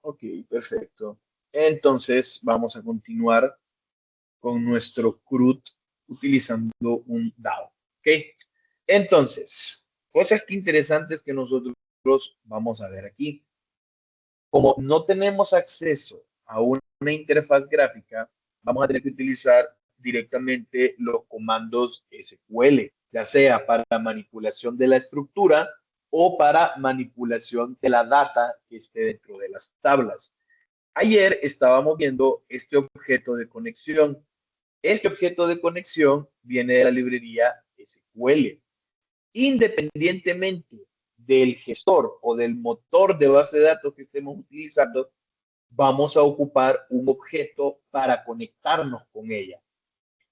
Ok, perfecto. Entonces vamos a continuar con nuestro CRUD utilizando un DAO. ¿Ok? Entonces, cosas que interesantes que nosotros vamos a ver aquí. Como no tenemos acceso a una interfaz gráfica, vamos a tener que utilizar directamente los comandos SQL, ya sea para la manipulación de la estructura o para manipulación de la data que esté dentro de las tablas. Ayer estábamos viendo este objeto de conexión. Este objeto de conexión viene de la librería SQL. Independientemente del gestor o del motor de base de datos que estemos utilizando, vamos a ocupar un objeto para conectarnos con ella.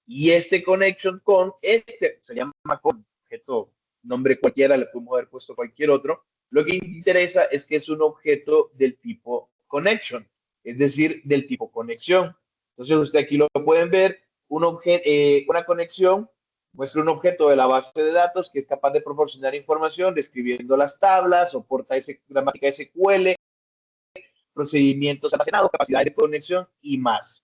Y este connection con, este se llama con objeto, nombre cualquiera, le podemos haber puesto cualquier otro. Lo que interesa es que es un objeto del tipo connection, es decir, del tipo conexión. Entonces, usted aquí lo pueden ver, una conexión muestra un objeto de la base de datos que es capaz de proporcionar información describiendo las tablas, soporta gramática SQL, procedimientos almacenados, capacidad de conexión y más.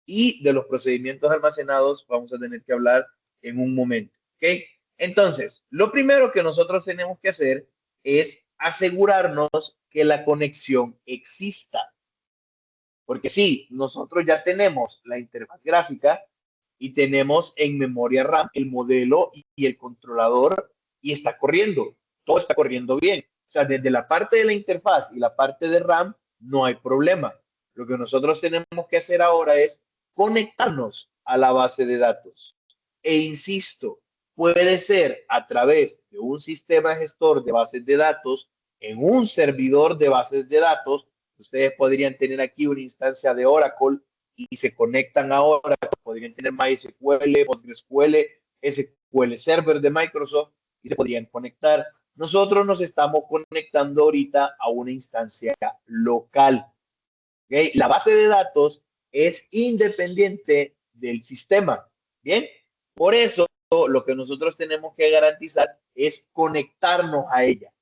Y de los procedimientos almacenados vamos a tener que hablar en un momento. ¿Ok? Entonces, lo primero que nosotros tenemos que hacer es asegurarnos que la conexión exista. Porque sí, nosotros ya tenemos la interfaz gráfica y tenemos en memoria RAM el modelo y el controlador y está corriendo. Todo está corriendo bien. O sea, desde la parte de la interfaz y la parte de RAM no hay problema. Lo que nosotros tenemos que hacer ahora es conectarnos a la base de datos. E insisto, puede ser a través de un sistema gestor de bases de datos en un servidor de bases de datos. Ustedes podrían tener aquí una instancia de Oracle y se conectan a Oracle, podrían tener MySQL, PostgreSQL, SQL Server de Microsoft y se podrían conectar. Nosotros nos estamos conectando ahorita a una instancia local. ¿Okay? La base de datos es independiente del sistema. Bien, por eso lo que nosotros tenemos que garantizar es conectarnos a ella.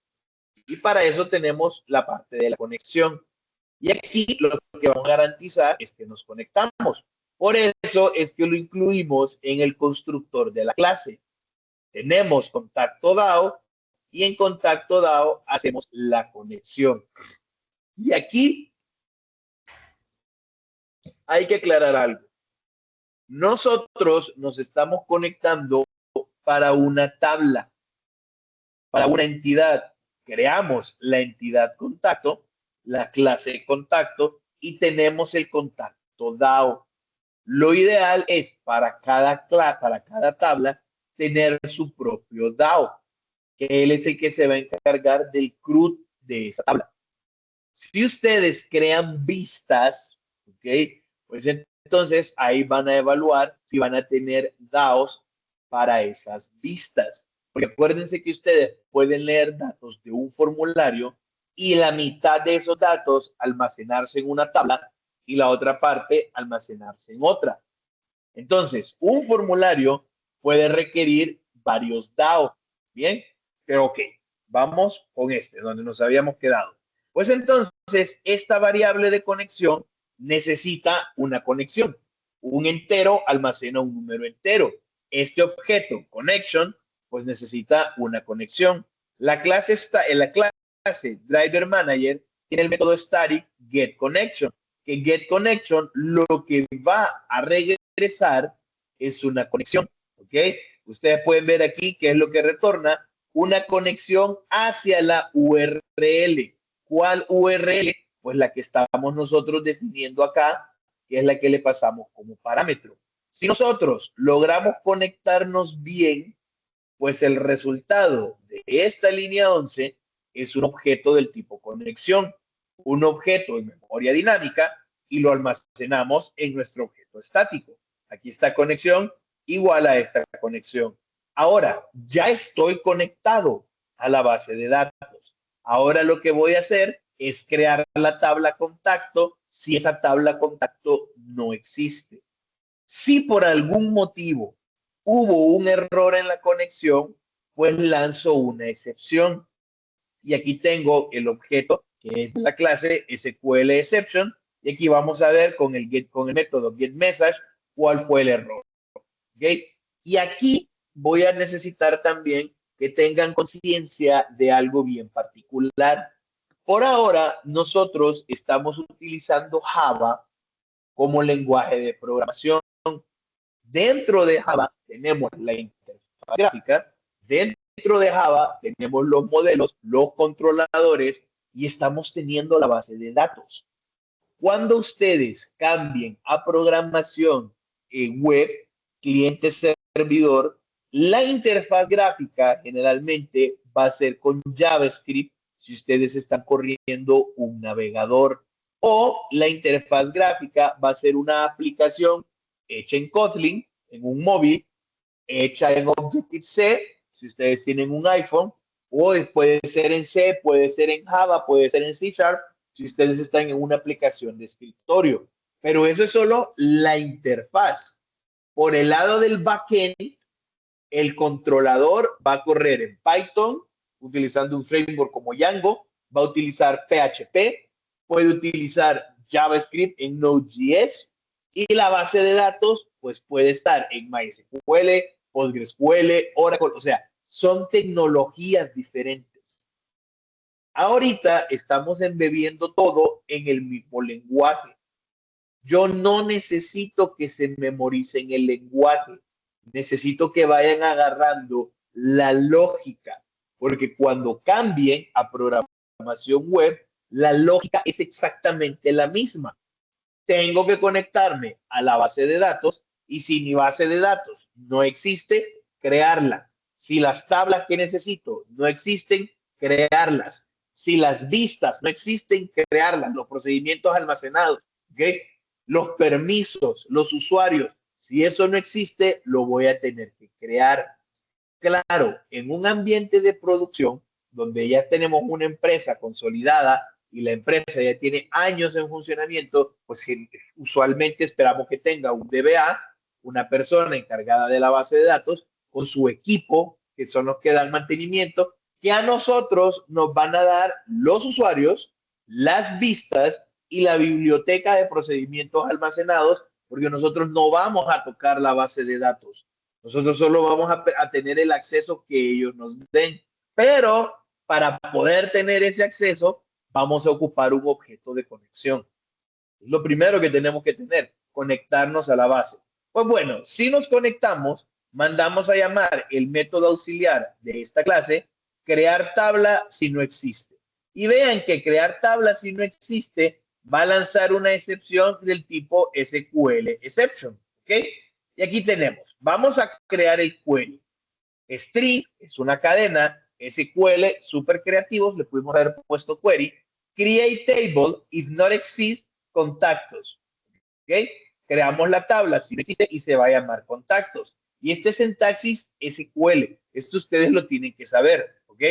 Y para eso tenemos la parte de la conexión. Y aquí lo que vamos a garantizar es que nos conectamos. Por eso es que lo incluimos en el constructor de la clase. Tenemos contacto DAO y en contacto DAO hacemos la conexión. Y aquí hay que aclarar algo. Nosotros nos estamos conectando para una tabla, para una entidad. Creamos la entidad contacto, la clase contacto y tenemos el contacto DAO. Lo ideal es para cada tabla tener su propio DAO, que él es el que se va a encargar del CRUD de esa tabla. Si ustedes crean vistas, ¿ok? Pues entonces ahí van a evaluar si van a tener DAOs para esas vistas. Porque acuérdense que ustedes pueden leer datos de un formulario y la mitad de esos datos almacenarse en una tabla y la otra parte almacenarse en otra. Entonces, un formulario puede requerir varios DAO. Bien, pero ok, vamos con este, donde nos habíamos quedado. Pues entonces, esta variable de conexión necesita una conexión. Un entero almacena un número entero. Este objeto, connection, pues necesita una conexión. La clase driver manager tiene el método static get connection, que get connection lo que va a regresar es una conexión, ¿ok? Ustedes pueden ver aquí qué es lo que retorna, una conexión hacia la URL. ¿Cuál URL? Pues la que estamos nosotros definiendo acá, que es la que le pasamos como parámetro. Si nosotros logramos conectarnos bien, pues el resultado de esta línea 11 es un objeto del tipo conexión, un objeto en memoria dinámica y lo almacenamos en nuestro objeto estático. Aquí está conexión igual a esta conexión. Ahora, ya estoy conectado a la base de datos. Ahora lo que voy a hacer es crear la tabla contacto si esa tabla contacto no existe. Si por algún motivo hubo un error en la conexión, pues lanzo una excepción. Y aquí tengo el objeto que es la clase SQL exception, y aquí vamos a ver con el método getMessage cuál fue el error. ¿Okay? Y aquí voy a necesitar también que tengan conciencia de algo bien particular. Por ahora, nosotros estamos utilizando Java como lenguaje de programación. Dentro de Java tenemos la interfaz gráfica, dentro de Java tenemos los modelos, los controladores y estamos teniendo la base de datos. Cuando ustedes cambien a programación web, cliente-servidor, la interfaz gráfica generalmente va a ser con JavaScript si ustedes están corriendo un navegador, o la interfaz gráfica va a ser una aplicación hecha en Kotlin, en un móvil, hecha en Objective-C, si ustedes tienen un iPhone, o puede ser en C, puede ser en Java, puede ser en C# si ustedes están en una aplicación de escritorio. Pero eso es solo la interfaz. Por el lado del backend, el controlador va a correr en Python, utilizando un framework como Django, va a utilizar PHP, puede utilizar JavaScript en Node.js, y la base de datos pues puede estar en MySQL, PostgreSQL, Oracle, o sea, son tecnologías diferentes. Ahorita estamos embebiendo todo en el mismo lenguaje. Yo no necesito que se memoricen el lenguaje, necesito que vayan agarrando la lógica, porque cuando cambien a programación web, la lógica es exactamente la misma. Tengo que conectarme a la base de datos y si mi base de datos no existe, crearla. Si las tablas que necesito no existen, crearlas. Si las vistas no existen, crearlas. Los procedimientos almacenados, ¿okay? Los permisos, los usuarios. Si eso no existe, lo voy a tener que crear. Claro, en un ambiente de producción donde ya tenemos una empresa consolidada y la empresa ya tiene años en funcionamiento, pues usualmente esperamos que tenga un DBA, una persona encargada de la base de datos, con su equipo, que son los que dan mantenimiento, que a nosotros nos van a dar los usuarios, las vistas y la biblioteca de procedimientos almacenados, porque nosotros no vamos a tocar la base de datos. Nosotros solo vamos a tener el acceso que ellos nos den, pero para poder tener ese acceso, vamos a ocupar un objeto de conexión. Es lo primero que tenemos que tener, conectarnos a la base. Pues bueno, si nos conectamos, mandamos a llamar el método auxiliar de esta clase, crear tabla si no existe. Y vean que crear tabla si no existe va a lanzar una excepción del tipo SQL exception, ¿ok? Y aquí tenemos, vamos a crear el query. String es una cadena, SQL, súper creativos, le pudimos haber puesto query. Create table if not exist contactos. ¿Ok? Creamos la tabla si no existe y se va a llamar contactos. Y este es sintaxis SQL. Esto ustedes lo tienen que saber. ¿Ok?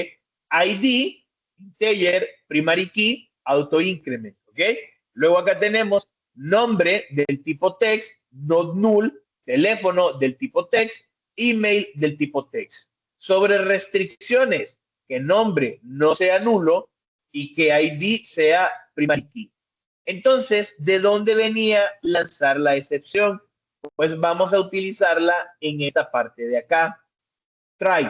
ID, integer, primary key, auto increment. ¿Ok? Luego acá tenemos nombre del tipo text, not null, teléfono del tipo text, email del tipo text. Sobre restricciones, que nombre no sea nulo y que ID sea primary key. Entonces, ¿de dónde venía lanzar la excepción? Pues vamos a utilizarla en esta parte de acá. Try.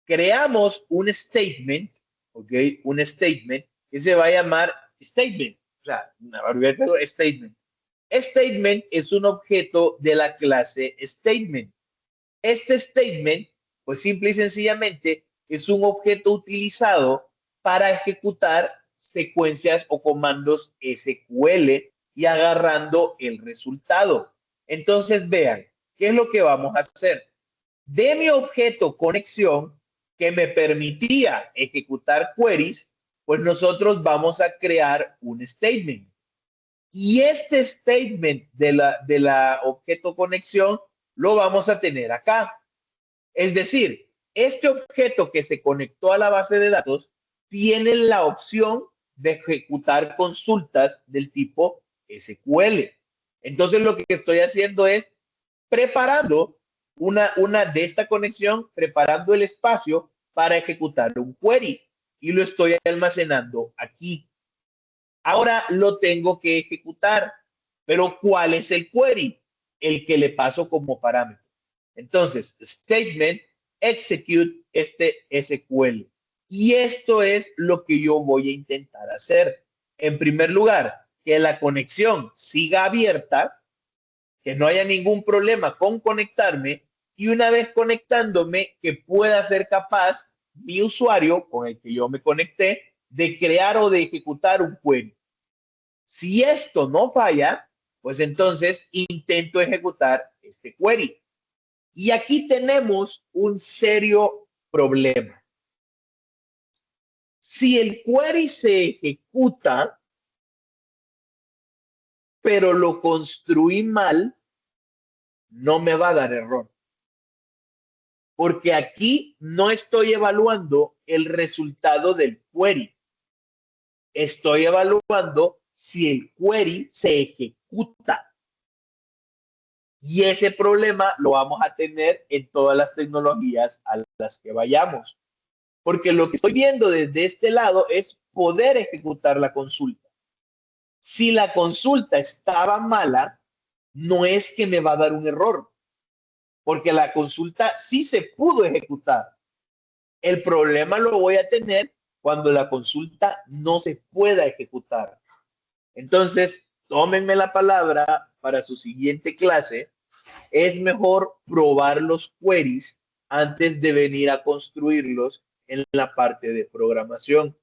Creamos un statement, ¿ok? Un statement que se va a llamar statement. O sea, una abreviatura statement. Statement es un objeto de la clase statement. Este statement, pues simple y sencillamente, es un objeto utilizado para ejecutar secuencias o comandos SQL y agarrando el resultado. Entonces, vean, ¿qué es lo que vamos a hacer? De mi objeto conexión que me permitía ejecutar queries, pues nosotros vamos a crear un statement. Y este statement de la objeto conexión lo vamos a tener acá. Es decir, este objeto que se conectó a la base de datos tiene la opción de ejecutar consultas del tipo SQL. Entonces lo que estoy haciendo es preparando una de esta conexión, preparando el espacio para ejecutar un query. y lo estoy almacenando aquí. Ahora lo tengo que ejecutar, pero ¿cuál es el query? El que le paso como parámetro. Entonces, statement execute este SQL. Y esto es lo que yo voy a intentar hacer. En primer lugar, que la conexión siga abierta, que no haya ningún problema con conectarme, y una vez conectándome, que pueda ser capaz mi usuario con el que yo me conecté de crear o de ejecutar un query. Si esto no falla, pues entonces intento ejecutar este query. Y aquí tenemos un serio problema. Si el query se ejecuta, pero lo construí mal, no me va a dar error. Porque aquí no estoy evaluando el resultado del query. Estoy evaluando si el query se ejecuta. Y ese problema lo vamos a tener en todas las tecnologías a las que vayamos. Porque lo que estoy viendo desde este lado es poder ejecutar la consulta. Si la consulta estaba mala, no es que me va a dar un error, porque la consulta sí se pudo ejecutar. El problema lo voy a tener cuando la consulta no se pueda ejecutar. Entonces, tómenme la palabra para su siguiente clase. Es mejor probar los queries antes de venir a construirlos en la parte de programación.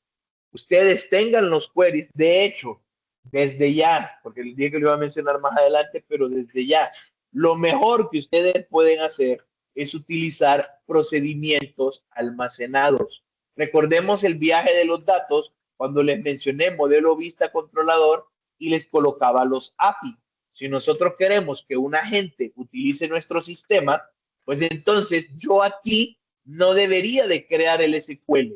Ustedes tengan los queries, de hecho, desde ya, porque el día que lo iba a mencionar más adelante, pero desde ya, lo mejor que ustedes pueden hacer es utilizar procedimientos almacenados. Recordemos el viaje de los datos cuando les mencioné modelo vista controlador y les colocaba los API. Si nosotros queremos que un agente utilice nuestro sistema, pues entonces yo aquí no debería de crear el SQL.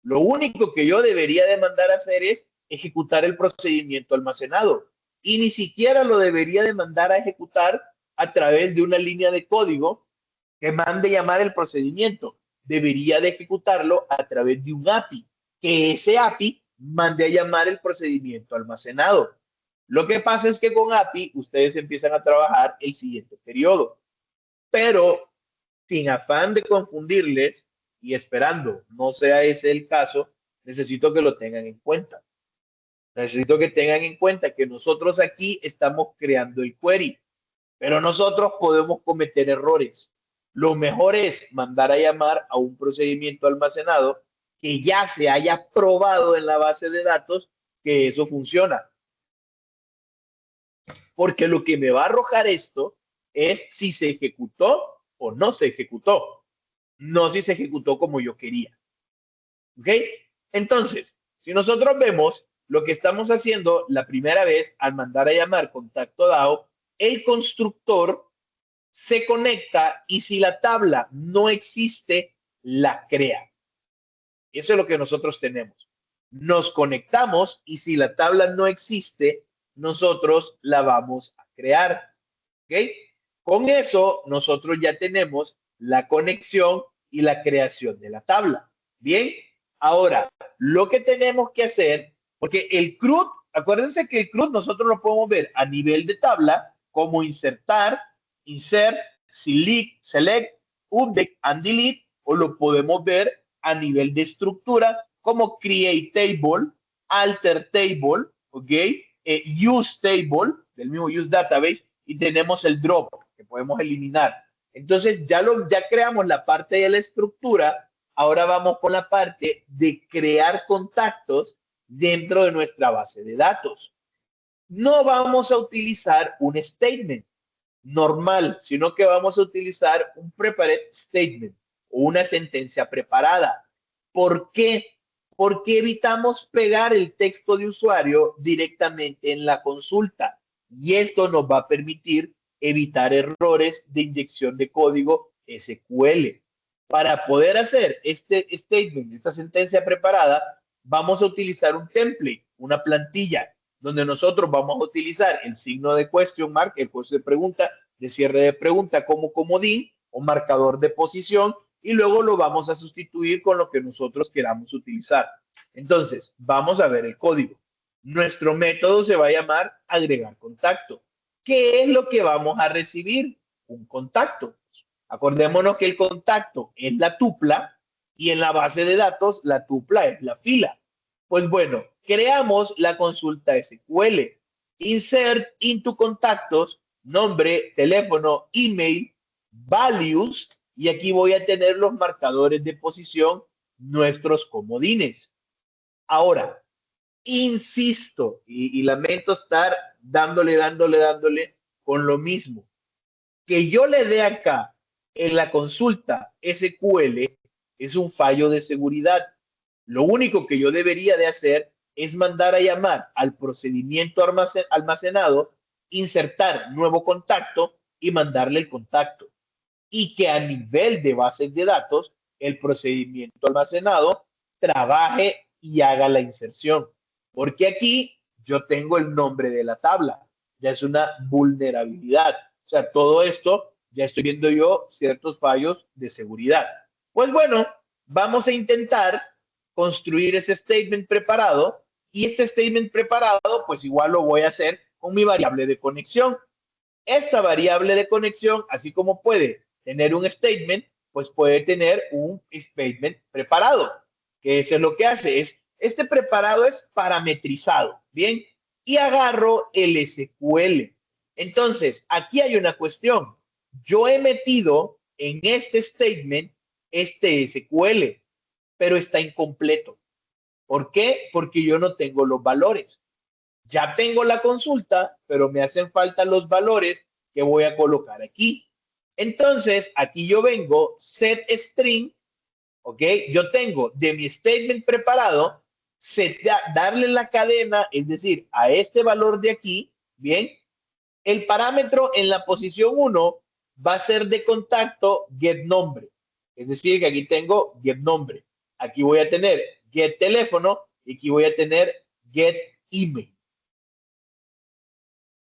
Lo único que yo debería de mandar a hacer es ejecutar el procedimiento almacenado. Y ni siquiera lo debería de mandar a ejecutar a través de una línea de código que mande llamar el procedimiento. Debería de ejecutarlo a través de un API, que ese API mande a llamar el procedimiento almacenado. Lo que pasa es que con API ustedes empiezan a trabajar el siguiente periodo, pero sin afán de confundirles y esperando no sea ese el caso, necesito que lo tengan en cuenta. Necesito que tengan en cuenta que nosotros aquí estamos creando el query, pero nosotros podemos cometer errores. Lo mejor es mandar a llamar a un procedimiento almacenado que ya se haya probado en la base de datos que eso funciona. Porque lo que me va a arrojar esto es si se ejecutó o no se ejecutó, no si se ejecutó como yo quería. ¿Ok? Entonces, si nosotros vemos lo que estamos haciendo la primera vez al mandar a llamar contacto DAO, el constructor se conecta y si la tabla no existe, la crea. Eso es lo que nosotros tenemos. Nos conectamos y si la tabla no existe, nosotros la vamos a crear. ¿Ok? Con eso, nosotros ya tenemos la conexión y la creación de la tabla. Bien, ahora, lo que tenemos que hacer, porque el CRUD, acuérdense que el CRUD nosotros lo podemos ver a nivel de tabla, como insertar, insert, select, update and delete, o lo podemos ver a nivel de estructura, como create table, alter table, ¿ok? Use table, del mismo use database, y tenemos el drop, que podemos eliminar. Entonces ya creamos la parte de la estructura, ahora vamos con la parte de crear contactos dentro de nuestra base de datos. No vamos a utilizar un statement normal, sino que vamos a utilizar un prepared statement o una sentencia preparada. ¿Por qué? Porque evitamos pegar el texto de usuario directamente en la consulta y esto nos va a permitir evitar errores de inyección de código SQL. Para poder hacer este statement, esta sentencia preparada, vamos a utilizar un template, una plantilla, donde nosotros vamos a utilizar el signo de question mark, el puesto de pregunta, de cierre de pregunta como comodín o marcador de posición y luego lo vamos a sustituir con lo que nosotros queramos utilizar. Entonces, vamos a ver el código. Nuestro método se va a llamar agregar contacto. ¿Qué es lo que vamos a recibir? Un contacto. Acordémonos que el contacto es la tupla y en la base de datos la tupla es la fila. Pues bueno, creamos la consulta SQL. Insert into contactos, nombre, teléfono, email, values, y aquí voy a tener los marcadores de posición, nuestros comodines. Ahora, insisto, y lamento estar dándole con lo mismo. Que yo le dé acá en la consulta SQL es un fallo de seguridad. Lo único que yo debería de hacer es mandar a llamar al procedimiento almacenado, insertar nuevo contacto y mandarle el contacto. Y que a nivel de bases de datos, el procedimiento almacenado trabaje y haga la inserción. Porque aquí yo tengo el nombre de la tabla. Ya es una vulnerabilidad. O sea, todo esto ya estoy viendo yo ciertos fallos de seguridad. Pues bueno, vamos a intentar construir ese statement preparado y este statement preparado, pues igual lo voy a hacer con mi variable de conexión. Esta variable de conexión, así como puede tener un statement, pues puede tener un statement preparado, que eso es lo que hace. Este preparado es parametrizado, ¿bien? Y agarro el SQL. Entonces, aquí hay una cuestión. Yo he metido en este statement este SQL, pero está incompleto. ¿Por qué? Porque yo no tengo los valores. Ya tengo la consulta, pero me hacen falta los valores que voy a colocar aquí. Entonces, aquí yo vengo, set string, ¿ok? Yo tengo de mi statement preparado, darle la cadena, es decir, a este valor de aquí, ¿bien? El parámetro en la posición 1 va a ser de contacto get nombre. Es decir, que aquí tengo get nombre. Aquí voy a tener get teléfono y aquí voy a tener get email.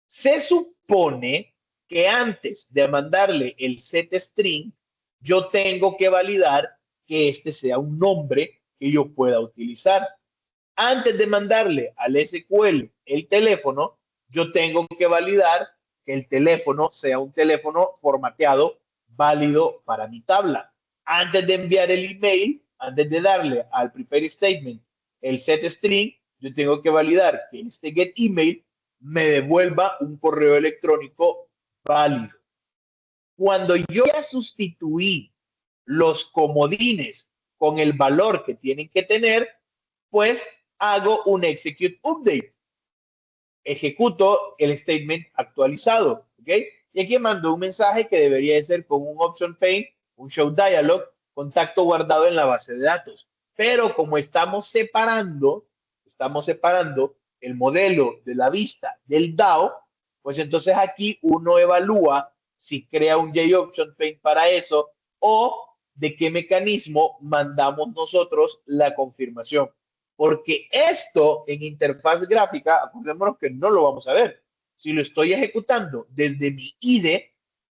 Se supone que antes de mandarle el set string, yo tengo que validar que este sea un nombre que yo pueda utilizar. Antes de mandarle al SQL el teléfono, yo tengo que validar que el teléfono sea un teléfono formateado válido para mi tabla. Antes de enviar el email, antes de darle al prepare statement el set string, yo tengo que validar que este get email me devuelva un correo electrónico válido. Cuando yo ya sustituí los comodines con el valor que tienen que tener, pues hago un execute update. Ejecuto el statement actualizado, ¿ok? Y aquí mando un mensaje que debería de ser con un option pane, un show dialog, contacto guardado en la base de datos. Pero como estamos separando el modelo de la vista del DAO, pues entonces aquí uno evalúa si crea un JOption pane para eso o de qué mecanismo mandamos nosotros la confirmación. Porque esto en interfaz gráfica, acordémonos que no lo vamos a ver. Si lo estoy ejecutando desde mi IDE,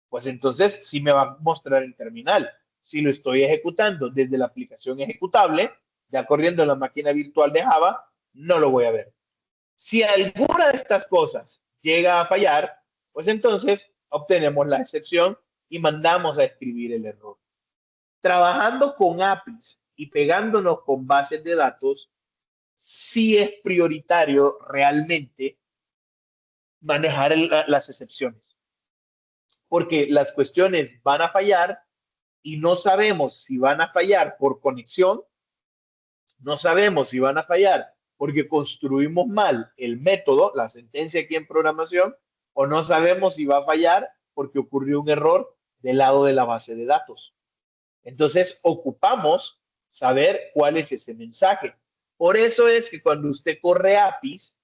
pues entonces sí me va a mostrar el terminal. Si lo estoy ejecutando desde la aplicación ejecutable, ya corriendo en la máquina virtual de Java, no lo voy a ver. Si alguna de estas cosas llega a fallar, pues entonces obtenemos la excepción y mandamos a escribir el error. Trabajando con APIs y pegándonos con bases de datos, sí es prioritario realmente manejar las excepciones, porque las cuestiones van a fallar y no sabemos si van a fallar por conexión, no sabemos si van a fallar porque construimos mal el método, la sentencia aquí en programación, o no sabemos si va a fallar porque ocurrió un error del lado de la base de datos. Entonces, ocupamos saber cuál es ese mensaje. Por eso es que cuando usted corre APIs,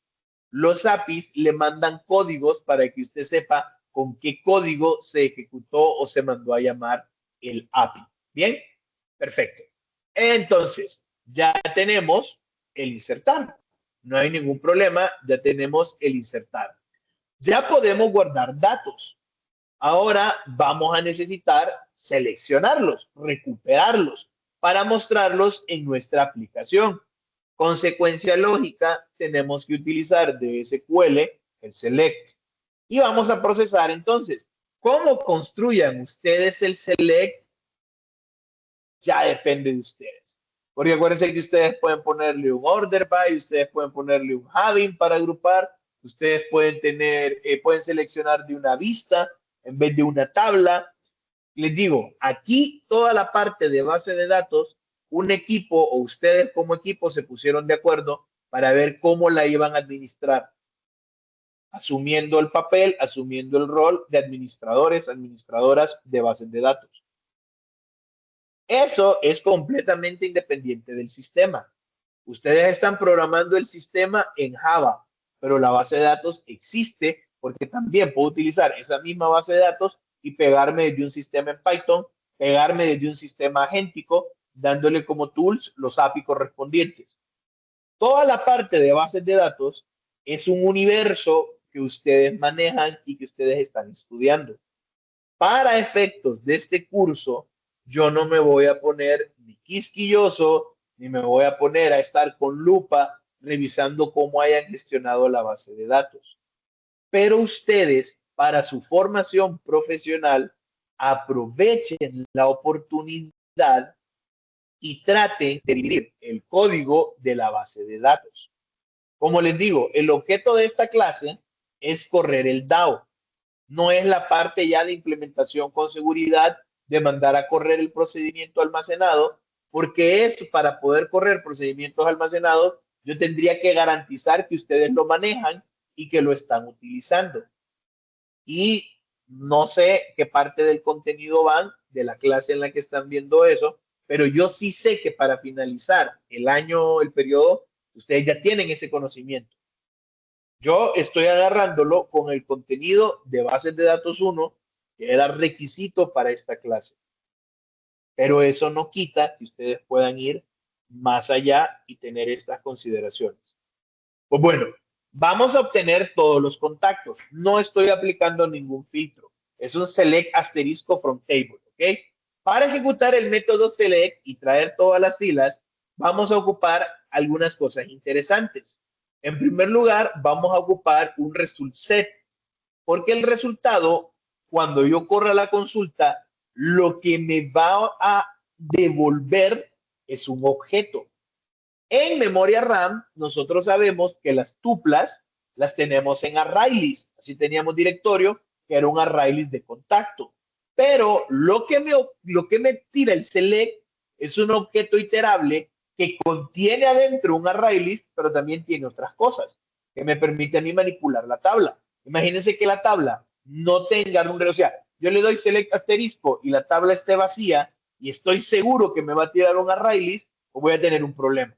los APIs le mandan códigos para que usted sepa con qué código se ejecutó o se mandó a llamar el API. Bien, perfecto. Entonces, ya tenemos el insertar. No hay ningún problema, ya tenemos el insertar. Ya podemos guardar datos. Ahora vamos a necesitar seleccionarlos, recuperarlos para mostrarlos en nuestra aplicación. Consecuencia lógica, tenemos que utilizar de SQL el select. Y vamos a procesar entonces. ¿Cómo construyan ustedes el select? Ya depende de ustedes. Porque acuérdense que ustedes pueden ponerle un order by, ustedes pueden ponerle un having para agrupar, ustedes pueden tener, pueden seleccionar de una vista en vez de una tabla. Les digo, aquí toda la parte de base de datos, un equipo o ustedes como equipo se pusieron de acuerdo para ver cómo la iban a administrar, asumiendo el papel, asumiendo el rol de administradores, administradoras de bases de datos. Eso es completamente independiente del sistema. Ustedes están programando el sistema en Java, pero la base de datos existe porque también puedo utilizar esa misma base de datos y pegarme desde un sistema en Python, pegarme desde un sistema agéntico, dándole como tools los API correspondientes. Toda la parte de bases de datos es un universo que ustedes manejan y que ustedes están estudiando. Para efectos de este curso, yo no me voy a poner ni quisquilloso, ni me voy a poner a estar con lupa revisando cómo hayan gestionado la base de datos. Pero ustedes, para su formación profesional, aprovechen la oportunidad y traten de dividir el código de la base de datos. Como les digo, el objeto de esta clase es correr el DAO. No es la parte ya de implementación con seguridad de mandar a correr el procedimiento almacenado, porque es para poder correr procedimientos almacenados, yo tendría que garantizar que ustedes lo manejan y que lo están utilizando. Y no sé qué parte del contenido van de la clase en la que están viendo eso, pero yo sí sé que para finalizar el año, el periodo, ustedes ya tienen ese conocimiento. Yo estoy agarrándolo con el contenido de bases de datos 1, que era requisito para esta clase. Pero eso no quita que ustedes puedan ir más allá y tener estas consideraciones. Pues bueno, vamos a obtener todos los contactos. No estoy aplicando ningún filtro. Es un select asterisco from table, ¿ok? Para ejecutar el método select y traer todas las filas, vamos a ocupar algunas cosas interesantes. En primer lugar, vamos a ocupar un result set, porque el resultado, cuando yo corra la consulta, lo que me va a devolver es un objeto. En memoria RAM, nosotros sabemos que las tuplas las tenemos en array list. Así teníamos directorio, que era un array list de contacto. Pero lo que me tira el select es un objeto iterable que contiene adentro un array list, pero también tiene otras cosas que me permite a mí manipular la tabla. Imagínense que la tabla no tenga un, o sea, yo le doy select asterisco y la tabla esté vacía y estoy seguro que me va a tirar un array list, o voy a tener un problema.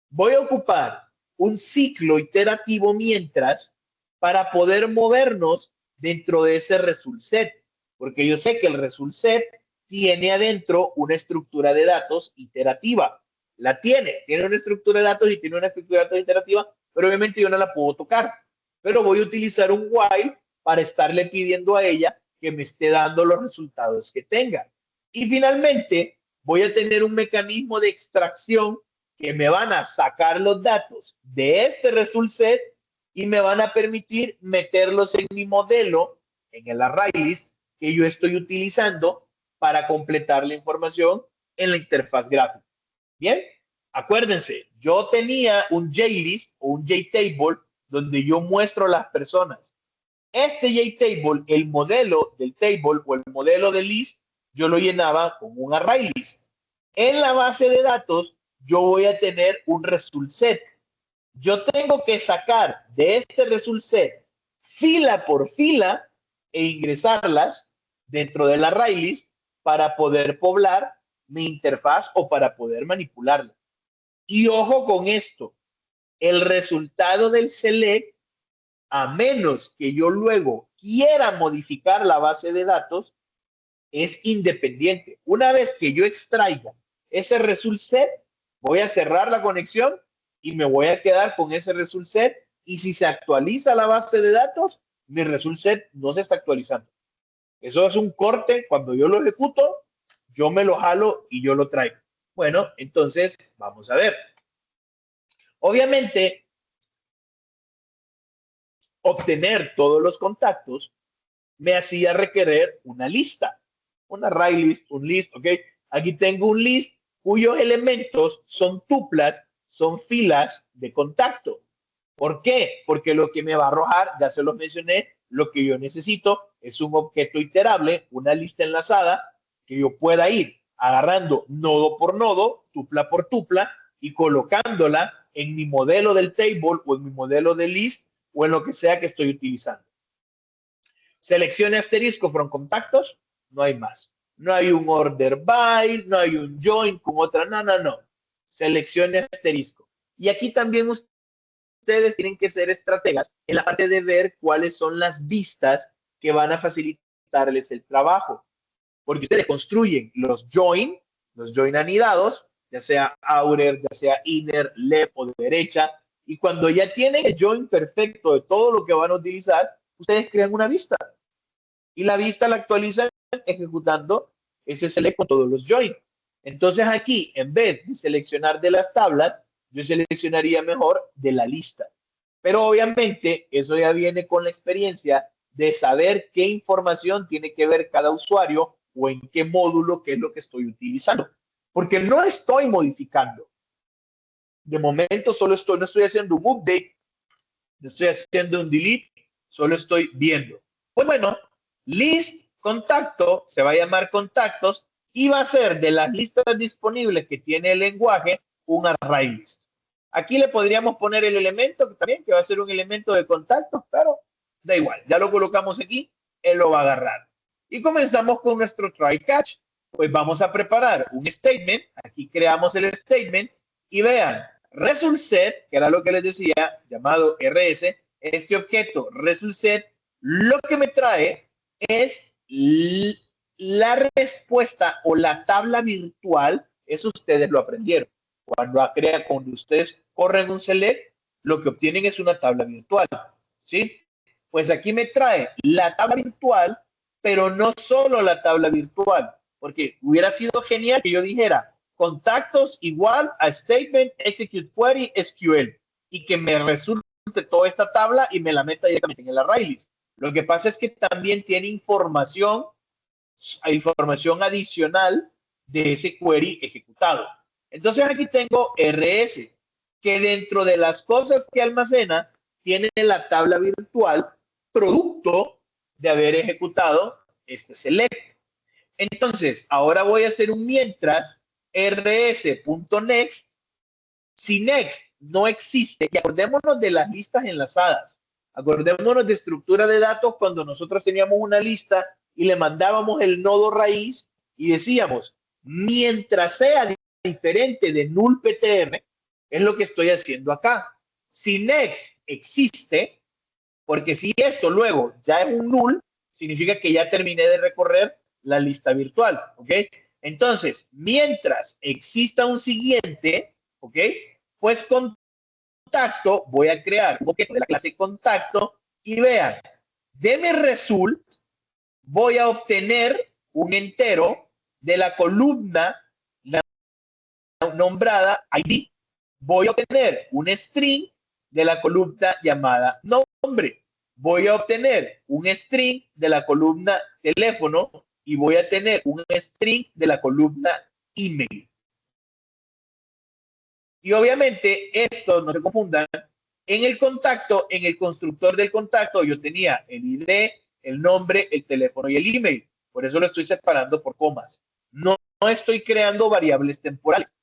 Voy a ocupar un ciclo iterativo mientras para poder movernos dentro de ese result set, porque yo sé que el result set tiene adentro una estructura de datos iterativa. La tiene una estructura de datos y tiene una estructura de datos iterativa, pero obviamente yo no la puedo tocar. Pero voy a utilizar un while para estarle pidiendo a ella que me esté dando los resultados que tenga. Y finalmente voy a tener un mecanismo de extracción que me van a sacar los datos de este result set y me van a permitir meterlos en mi modelo, en el array list que yo estoy utilizando para completar la información en la interfaz gráfica. Bien, acuérdense, yo tenía un JList o un JTable donde yo muestro las personas. Este JTable, el modelo del table o el modelo de list, yo lo llenaba con un array list. En la base de datos, yo voy a tener un result set. Yo tengo que sacar de este result set fila por fila e ingresarlas dentro del array list para poder poblar mi interfaz o para poder manipularla. Y ojo con esto, el resultado del select, a menos que yo luego quiera modificar la base de datos, es independiente. Una vez que yo extraiga ese result set, voy a cerrar la conexión y me voy a quedar con ese result set. Y si se actualiza la base de datos, mi result set no se está actualizando. Eso es un corte, cuando yo lo ejecuto, yo me lo jalo y yo lo traigo. Bueno, entonces vamos a ver. Obviamente, obtener todos los contactos me hacía requerir una lista, una array list, un list, ¿ok? Aquí tengo un list cuyos elementos son tuplas, son filas de contacto. ¿Por qué? Porque lo que me va a arrojar, ya se lo mencioné, lo que yo necesito es un objeto iterable, una lista enlazada, que yo pueda ir agarrando nodo por nodo, tupla por tupla, y colocándola en mi modelo del table o en mi modelo de list o en lo que sea que estoy utilizando. Seleccione asterisco from contactos, no hay más. No hay un order by, no hay un join con otra, no. Seleccione asterisco. Y aquí también ustedes tienen que ser estrategas en la parte de ver cuáles son las vistas que van a facilitarles el trabajo. Porque ustedes construyen los join anidados, ya sea outer, ya sea inner, left o de derecha, y cuando ya tienen el join perfecto de todo lo que van a utilizar, ustedes crean una vista. Y la vista la actualizan ejecutando ese select con todos los join. Entonces aquí, en vez de seleccionar de las tablas, yo seleccionaría mejor de la lista. Pero obviamente eso ya viene con la experiencia de saber qué información tiene que ver cada usuario o en qué módulo, qué es lo que estoy utilizando. Porque no estoy modificando. De momento solo no estoy haciendo un update, no estoy haciendo un delete, solo estoy viendo. Pues bueno, list contacto se va a llamar contactos y va a ser de las listas disponibles que tiene el lenguaje un array list. Aquí le podríamos poner el elemento también, que va a ser un elemento de contactos, pero da igual, ya lo colocamos aquí, él lo va a agarrar. Y comenzamos con nuestro try catch. Pues vamos a preparar un statement, aquí creamos el statement y vean, result set, que era lo que les decía, llamado RS, este objeto result set, lo que me trae es la respuesta o la tabla virtual, eso ustedes lo aprendieron. Cuando ustedes corren un select, lo que obtienen es una tabla virtual, ¿sí? Pues aquí me trae la tabla virtual, pero no solo la tabla virtual, porque hubiera sido genial que yo dijera contactos igual a statement execute query SQL y que me resulte toda esta tabla y me la meta directamente en el array list. Lo que pasa es que también tiene información adicional de ese query ejecutado. Entonces aquí tengo RS, que dentro de las cosas que almacena, tiene la tabla virtual producto de haber ejecutado este select. Entonces, ahora voy a hacer un mientras rs.next. Si next no existe, y acordémonos de las listas enlazadas, acordémonos de estructura de datos cuando nosotros teníamos una lista y le mandábamos el nodo raíz y decíamos, mientras sea diferente de null PTR, es lo que estoy haciendo acá. Si next existe, porque si esto luego ya es un null, significa que ya terminé de recorrer la lista virtual, ¿ok? Entonces, mientras exista un siguiente, ¿ok? Pues contacto, voy a crear un objeto de la clase contacto y vean, de mi result voy a obtener un entero de la columna nombrada ID. Voy a obtener un string de la columna llamada nombre. Voy a obtener un string de la columna teléfono y voy a tener un string de la columna email. Y obviamente esto, no se confundan, en el contacto, en el constructor del contacto, yo tenía el ID, el nombre, el teléfono y el email. Por eso lo estoy separando por comas. No estoy creando variables temporales.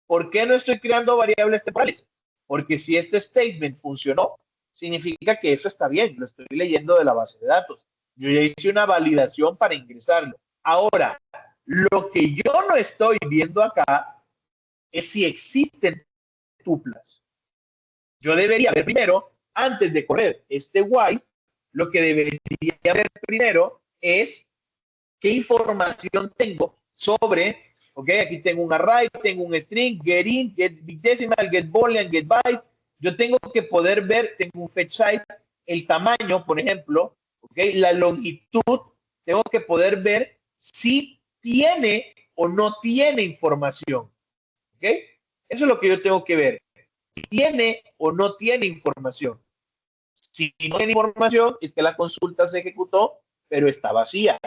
¿Por qué no estoy creando variables temporales? Porque si este statement funcionó, significa que eso está bien, lo estoy leyendo de la base de datos. Yo ya hice una validación para ingresarlo. Ahora, lo que yo no estoy viendo acá es si existen tuplas. Yo debería ver primero, antes de correr este while, lo que debería ver primero es qué información tengo sobre, ok, aquí tengo un array, tengo un string, get in, get big decimal, get boolean, get byte. Yo tengo que poder ver, tengo un fetch size, el tamaño, por ejemplo, ok, la longitud tengo que poder ver si tiene o no tiene información. ¿Ok? Eso es lo que yo tengo que ver. Si tiene o no tiene información. Si no tiene información, es que la consulta se ejecutó, pero está vacía.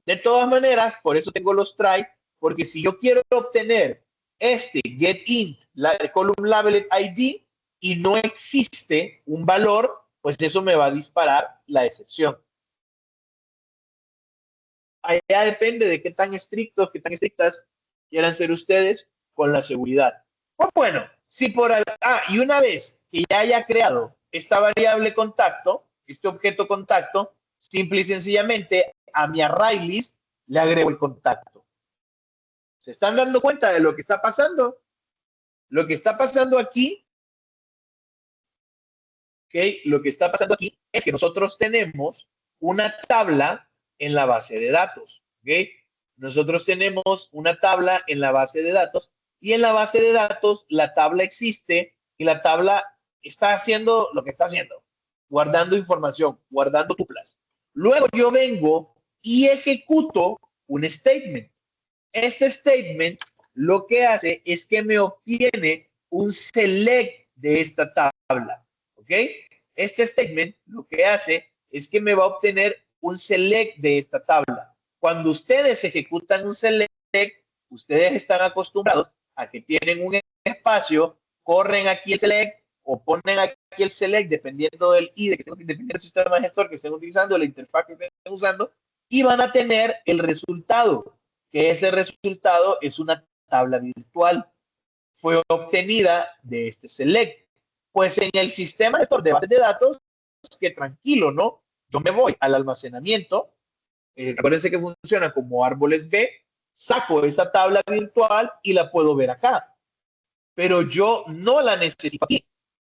De todas maneras, por eso tengo los try, porque si yo quiero obtener este getInt, la column labeled ID, y no existe un valor, pues eso me va a disparar la excepción. Allá depende de qué tan estrictos, qué tan estrictas quieran ser ustedes con la seguridad. Pues bueno, si por y una vez que ya haya creado esta variable contacto, este objeto contacto, simple y sencillamente a mi array list le agrego el contacto. ¿Se están dando cuenta de lo que está pasando? Lo que está pasando aquí, ¿okay? Lo que está pasando aquí es que nosotros tenemos una tabla en la base de datos, ¿okay? Nosotros tenemos una tabla en la base de datos y en la base de datos la tabla existe y la tabla está haciendo lo que está haciendo, guardando información, guardando tuplas. Luego yo vengo y ejecuto un statement. Este statement lo que hace es que me obtiene un select de esta tabla, ¿ok? Este statement lo que hace es que me va a obtener un select de esta tabla. Cuando ustedes ejecutan un select, ustedes están acostumbrados a que tienen un espacio, corren aquí el select o ponen aquí el select dependiendo del IDE, dependiendo del sistema gestor que estén utilizando, la interfaz que estén usando, y van a tener el resultado, que ese resultado es una tabla virtual. Fue obtenida de este select. Pues en el sistema gestor de bases de datos, que tranquilo, ¿no? Yo me voy al almacenamiento, acuérdense que funciona como árboles B, saco esta tabla virtual y la puedo ver acá. Pero yo no la necesito aquí,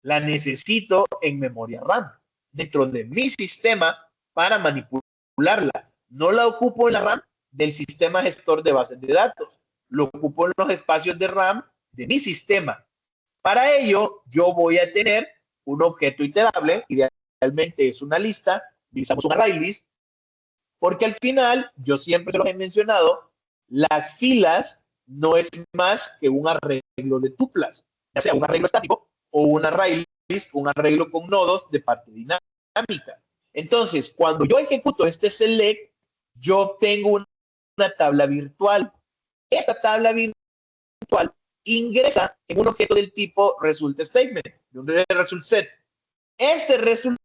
la necesito en memoria RAM, dentro de mi sistema para manipularla. No la ocupo en la RAM del sistema gestor de bases de datos, lo ocupo en los espacios de RAM de mi sistema. Para ello, yo voy a tener un objeto iterable, idealmente es una lista, utilizamos un array list, porque al final, yo siempre se los he mencionado, las filas no es más que un arreglo de tuplas, ya sea un arreglo estático o un array list, un arreglo con nodos de parte dinámica. Entonces, cuando yo ejecuto este select, yo obtengo una tabla virtual. Esta tabla virtual ingresa en un objeto del tipo result statement, de un result set. Este result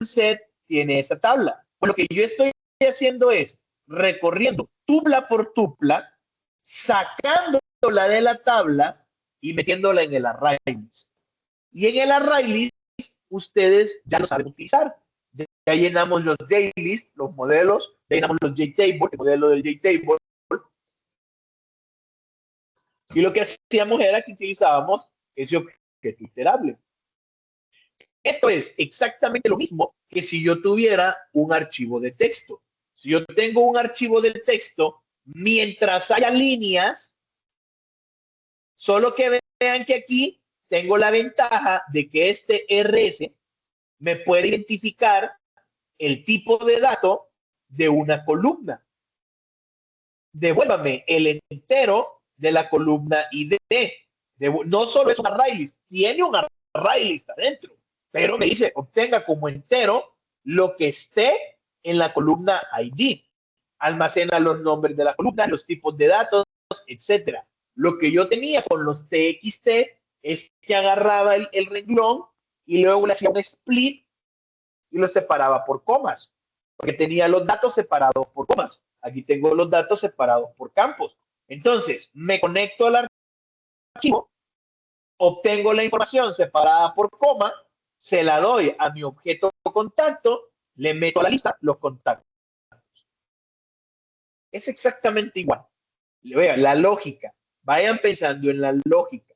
set tiene esta tabla. Pues lo que yo estoy haciendo es recorriendo tupla por tupla, sacándola de la tabla y metiéndola en el array list. Y en el array list ustedes ya lo saben utilizar. Ya llenamos los JList, los modelos, ya llenamos los JTable, el modelo del JTable. Y lo que hacíamos era que utilizábamos ese objeto iterable. Esto es exactamente lo mismo que si yo tuviera un archivo de texto. Si yo tengo un archivo de texto, mientras haya líneas, solo que vean que aquí tengo la ventaja de que este RS me puede identificar el tipo de dato de una columna. Devuélvame el entero de la columna ID. No solo es un array list, tiene un array list adentro, pero me dice obtenga como entero lo que esté en la columna ID. Almacena los nombres de la columna, los tipos de datos, etcétera. Lo que yo tenía con los TXT es que agarraba el renglón y luego le hacía un split y lo separaba por comas, porque tenía los datos separados por comas. Aquí tengo los datos separados por campos. Entonces, me conecto al archivo, obtengo la información separada por coma, se la doy a mi objeto contacto, le meto a la lista los contactos. Es exactamente igual. Vean, la lógica. Vayan pensando en la lógica.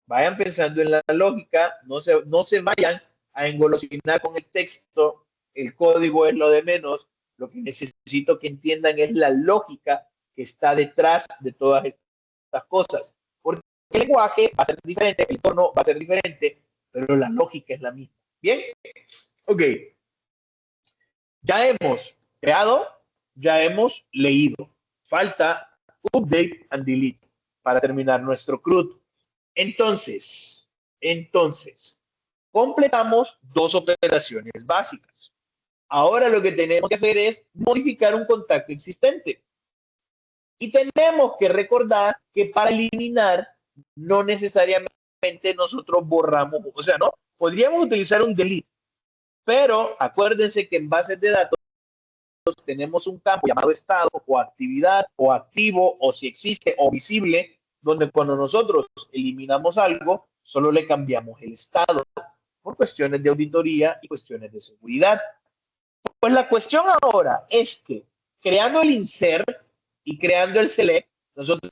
Vayan pensando en la lógica. No se vayan a engolosinar con el texto. El código es lo de menos. Lo que necesito que entiendan es la lógica que está detrás de todas estas cosas. Porque el lenguaje va a ser diferente, el tono va a ser diferente, pero la lógica es la misma. Bien, ok. Ya Creado, ya hemos leído. Falta update and delete para terminar nuestro CRUD. Entonces, completamos dos operaciones básicas. Ahora lo que tenemos que hacer es modificar un contacto existente. Y tenemos que recordar que para eliminar no necesariamente nosotros borramos, o sea, no, podríamos utilizar un delete, pero acuérdense que en bases de datos tenemos un campo llamado estado o actividad o activo o si existe o visible, donde cuando nosotros eliminamos algo, solo le cambiamos el estado por cuestiones de auditoría y cuestiones de seguridad. Pues la cuestión ahora es que creando el insert y creando el select, nosotros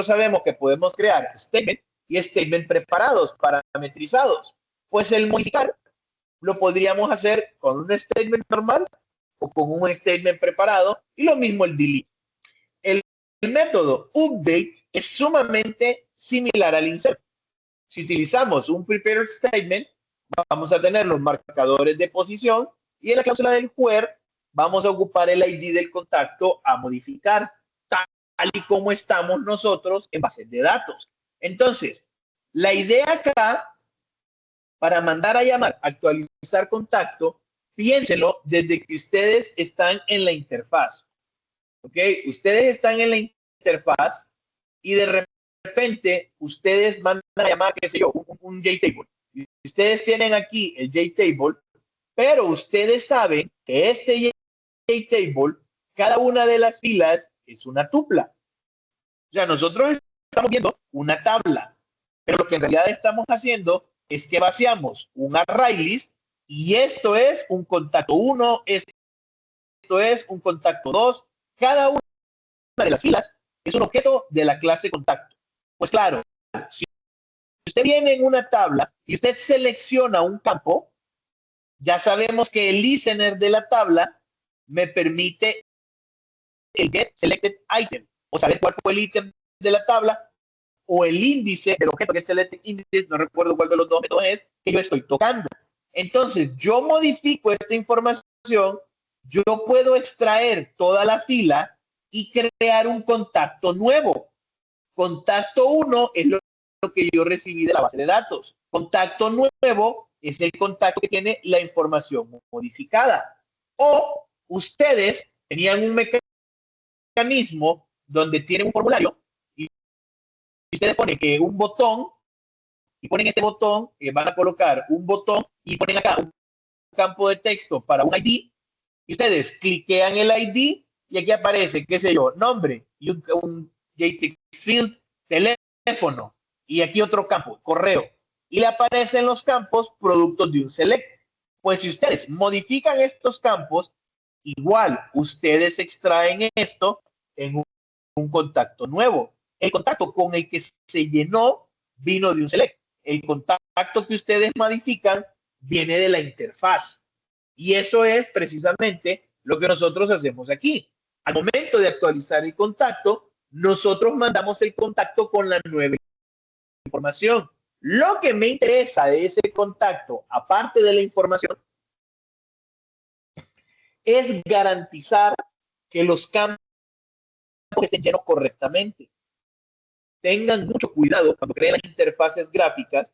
sabemos que podemos crear statement y statement preparados, parametrizados. Pues el modificar lo podríamos hacer con un statement normal o con un statement preparado y lo mismo el delete. El método update es sumamente similar al insert. Si utilizamos un prepared statement, vamos a tener los marcadores de posición y en la cláusula del where vamos a ocupar el ID del contacto a modificar, tal y como estamos nosotros en bases de datos. Entonces, la idea acá, para mandar a llamar, actualizar contacto, piénselo desde que ustedes están en la interfaz. ¿Ok? Ustedes están en la interfaz y de repente ustedes mandan a llamar, qué sé yo, un JTable. Ustedes tienen aquí el JTable, pero ustedes saben que este JTable, cada una de las filas es una tupla. O sea, nosotros estamos viendo una tabla, pero lo que en realidad estamos haciendo es que vaciamos un array list y esto es un contacto 1, esto es un contacto 2. Cada una de las filas es un objeto de la clase contacto. Pues claro, si usted viene en una tabla y usted selecciona un campo, ya sabemos que el listener de la tabla me permite el get selected item, o saber cuál fue el ítem de la tabla o el índice del objeto get selected index, no recuerdo cuál de los dos métodos es, que yo estoy tocando. Entonces, yo modifico esta información, yo puedo extraer toda la fila y crear un contacto nuevo. Contacto 1 es lo que yo recibí de la base de datos. Contacto nuevo es el contacto que tiene la información modificada. O ustedes tenían un mecanismo donde tienen un formulario y ustedes ponen que un botón y ponen este botón, van a colocar un botón y ponen acá un campo de texto para un ID y ustedes cliquean el ID y aquí aparece, qué sé yo, nombre y un JText field, teléfono y aquí otro campo, correo. Y le aparecen los campos productos de un select. Pues si ustedes modifican estos campos, igual ustedes extraen esto en un contacto nuevo. El contacto con el que se llenó vino de un select. El contacto que ustedes modifican viene de la interfaz. Y eso es precisamente lo que nosotros hacemos aquí. Al momento de actualizar el contacto, nosotros mandamos el contacto con la nueva información. Lo que me interesa de ese contacto, aparte de la información, es garantizar que los campos estén llenos correctamente. Tengan mucho cuidado cuando creen las interfaces gráficas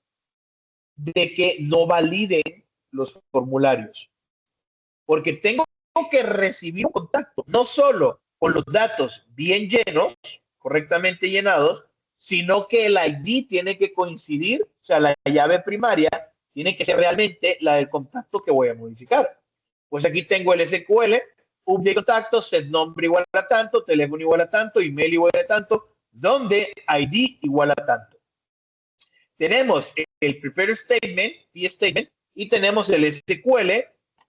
de que no validen los formularios. Porque tengo que recibir un contacto, no solo con los datos bien llenos, correctamente llenados, sino que el ID tiene que coincidir, o sea, la llave primaria tiene que ser realmente la del contacto que voy a modificar. Pues aquí tengo el SQL, update contacto, set nombre igual a tanto, teléfono igual a tanto, email igual a tanto, donde ID igual a tanto. Tenemos el prepare statement, p-statement, y tenemos el SQL,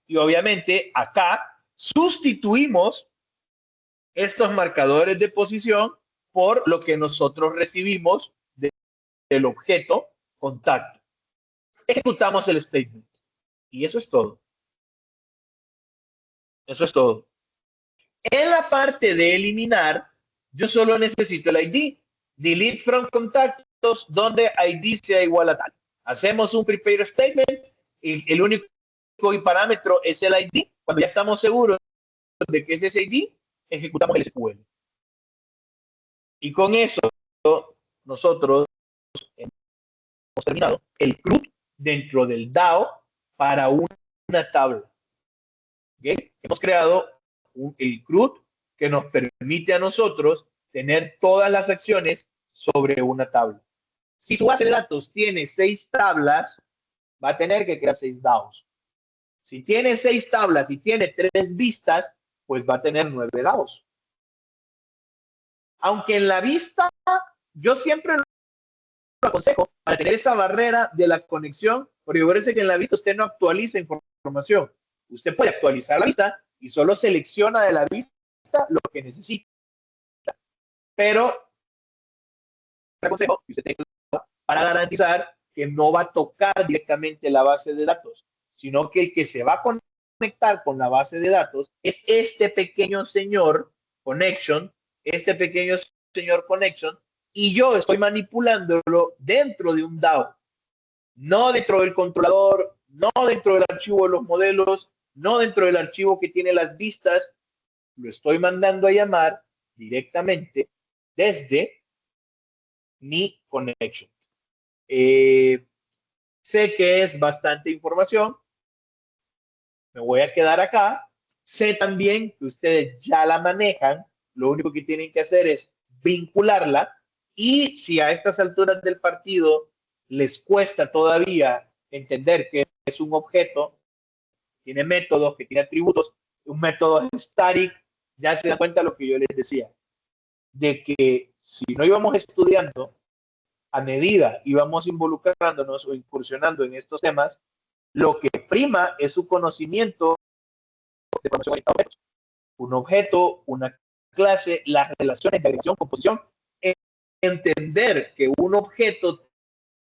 y obviamente acá sustituimos estos marcadores de posición por lo que nosotros recibimos del objeto contacto. Ejecutamos el statement. Y eso es todo. Eso es todo. En la parte de eliminar, yo solo necesito el ID. Delete from contactos donde ID sea igual a tal. Hacemos un prepare statement y el único parámetro es el ID. Cuando ya estamos seguros de que es SSID, ejecutamos el SQL. Y con eso nosotros hemos terminado el CRUD dentro del DAO para una tabla. ¿Okay? Hemos creado el CRUD que nos permite a nosotros tener todas las acciones sobre una tabla. Si su base de datos tiene 6 tablas, va a tener que crear 6 DAOs. Si tiene 6 tablas y tiene 3 vistas, pues va a tener 9 DAOs. Aunque en la vista, yo siempre lo aconsejo para tener esa barrera de la conexión, porque parece que en la vista usted no actualiza información. Usted puede actualizar la vista y solo selecciona de la vista lo que necesita. Pero aconsejo que usted tenga para garantizar que no va a tocar directamente la base de datos, sino que el que se va a conectar con la base de datos es este pequeño señor connection, y yo estoy manipulándolo dentro de un DAO, no dentro del controlador, no dentro del archivo de los modelos, no dentro del archivo que tiene las vistas, lo estoy mandando a llamar directamente desde mi connection. Sé que es bastante información, me voy a quedar acá. Sé también que ustedes ya la manejan, lo único que tienen que hacer es vincularla, y si a estas alturas del partido les cuesta todavía entender que es un objeto, tiene métodos, que tiene atributos, un método static, ya se dan cuenta de lo que yo les decía, de que si no íbamos estudiando a medida íbamos involucrándonos o incursionando en estos temas, lo que prima es su conocimiento de programación orientada a objetos. Un objeto, una clase, las relaciones de agregación, composición, entender que un objeto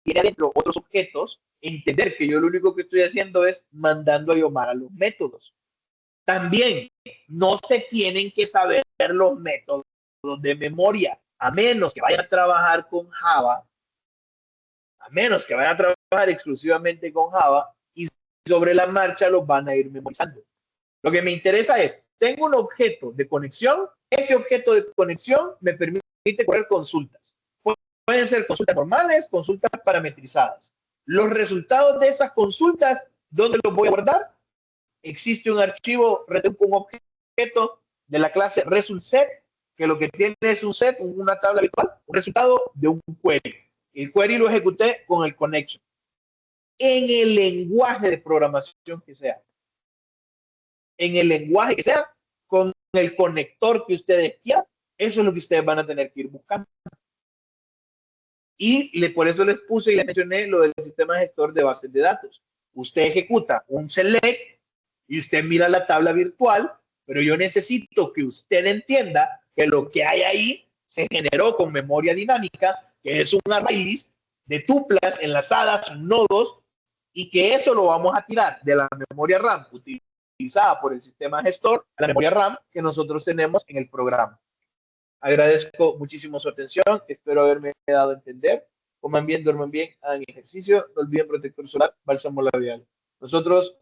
tiene adentro otros objetos, entender que yo lo único que estoy haciendo es mandando a llamar a los métodos. También no se tienen que saber los métodos de memoria, a menos que vayan a trabajar con Java, a menos que vayan a trabajar exclusivamente con Java, y sobre la marcha los van a ir memorizando. Lo que me interesa es, tengo un objeto de conexión, ese objeto de conexión me permite correr consultas. Pueden ser consultas normales, consultas parametrizadas. Los resultados de esas consultas, ¿dónde los voy a guardar? Existe un archivo, un objeto de la clase resultSet, que lo que tiene es un set, una tabla virtual, un resultado de un query. El query lo ejecuté con el connection. En el lenguaje de programación que sea. En el lenguaje que sea, con el conector que ustedes quieran, eso es lo que ustedes van a tener que ir buscando. Y por eso les puse y les mencioné lo del sistema gestor de bases de datos. Usted ejecuta un select y usted mira la tabla virtual, pero yo necesito que usted entienda que lo que hay ahí se generó con memoria dinámica, que es un array list de tuplas enlazadas, nodos, y que eso lo vamos a tirar de la memoria RAM utilizada por el sistema gestor a la memoria RAM que nosotros tenemos en el programa. Agradezco muchísimo su atención, espero haberme dado a entender. Coman bien, duerman bien, hagan ejercicio, no olviden protector solar, bálsamo labial. Nosotros